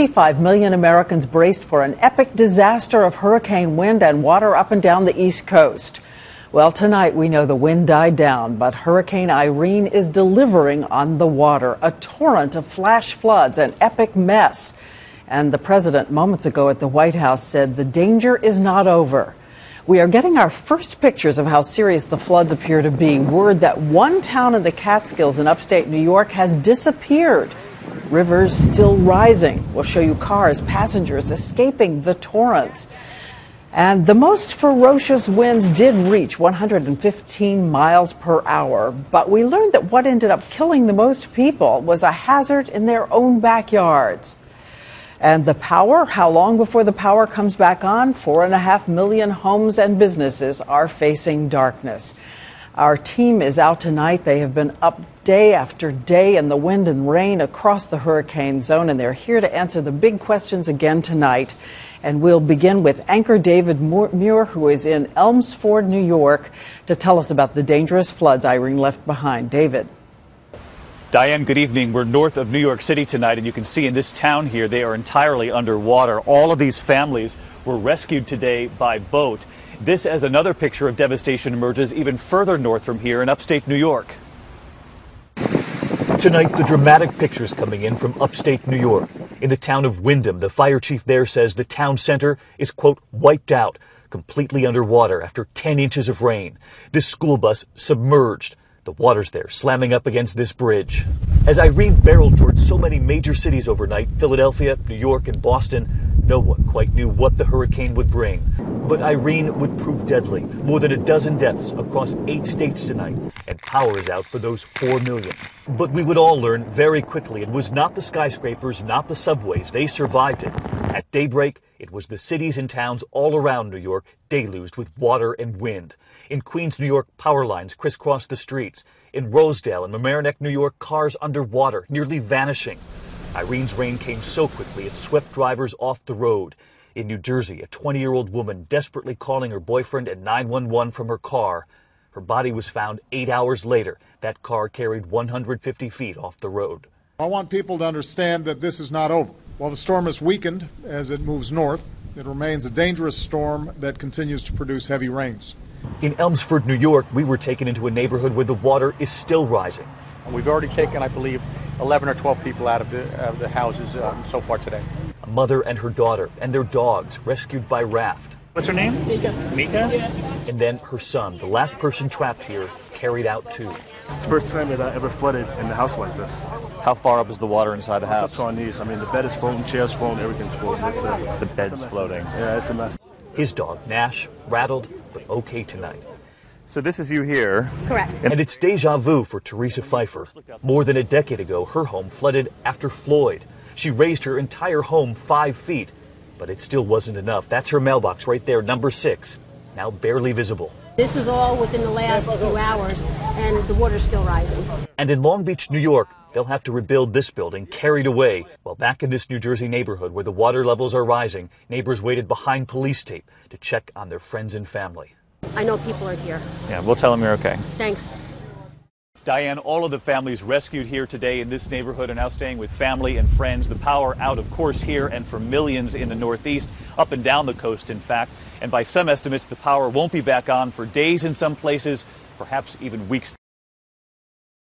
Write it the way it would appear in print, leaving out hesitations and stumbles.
65 million Americans braced for an epic disaster of hurricane wind and water up and down the East Coast. Well, tonight we know the wind died down, but Hurricane Irene is delivering on the water, a torrent of flash floods, an epic mess. And the president moments ago at the White House said the danger is not over. We are getting our first pictures of how serious the floods appear to be. Word that one town in the Catskills in upstate New York has disappeared. Rivers still rising. We'll show you cars, passengers escaping the torrents. And the most ferocious winds did reach 115 miles per hour. But we learned that what ended up killing the most people was a hazard in their own backyards. And the power, how long before the power comes back on? 4.5 million homes and businesses are facing darkness. Our team is out tonight. They have been up day after day in the wind and rain across the hurricane zone, and they're here to answer the big questions again tonight. And we'll begin with anchor David Muir, who is in Elmsford, New York, to tell us about the dangerous floods Irene left behind. David. Diane, good evening. We're north of New York City tonight, and you can see in this town here, they are entirely underwater. All of these families were rescued today by boat. This, as another picture of devastation emerges even further north from here in upstate New York. Tonight, the dramatic pictures coming in from upstate New York. In the town of Windham, the fire chief there says the town center is, quote, wiped out, completely underwater after 10 inches of rain. This school bus submerged. The water's there, slamming up against this bridge. As Irene barreled towards so many major cities overnight, Philadelphia, New York, and Boston, no one quite knew what the hurricane would bring. But Irene would prove deadly. More than a dozen deaths across 8 states tonight, and power is out for those 4 million. But we would all learn very quickly it was not the skyscrapers, not the subways. They survived it. At daybreak, it was the cities and towns all around New York deluged with water and wind. In Queens, New York, power lines crisscrossed the streets. In Rosedale and Mamaroneck, New York, cars underwater, nearly vanishing. Irene's rain came so quickly it swept drivers off the road. In New Jersey, a 20-year-old woman desperately calling her boyfriend and 911 from her car. Her body was found 8 hours later. That car carried 150 feet off the road. I want people to understand that this is not over. While the storm has weakened as it moves north, it remains a dangerous storm that continues to produce heavy rains. In Elmsford, New York, we were taken into a neighborhood where the water is still rising. We've already taken, I believe, 11 or 12 people out of the houses so far today. A mother and her daughter and their dogs rescued by raft. What's her name? Mika. Mika? Yeah. And then her son, the last person trapped here, carried out too. It's the first time that I ever flooded in the house like this. How far up is the water inside the It's house? up to our knees. I mean, the bed is floating, chairs floating, everything's floating. The bed's floating. Yeah, it's a mess. His dog, Nash, rattled, but okay tonight. So this is you here. Correct. And it's deja vu for Teresa Pfeiffer. More than a decade ago, her home flooded after Floyd. She raised her entire home 5 feet, but it still wasn't enough. That's her mailbox right there, number 6, now barely visible. This is all within the last few hours, and the water's still rising. And in Long Beach, New York, they'll have to rebuild this building, carried away. While back in this New Jersey neighborhood where the water levels are rising, neighbors waited behind police tape to check on their friends and family. I know people are here. Yeah, we'll tell them you're okay. Thanks. Diane, all of the families rescued here today in this neighborhood are now staying with family and friends. The power out, of course, here and for millions in the Northeast, up and down the coast, in fact. And by some estimates, the power won't be back on for days in some places, perhaps even weeks.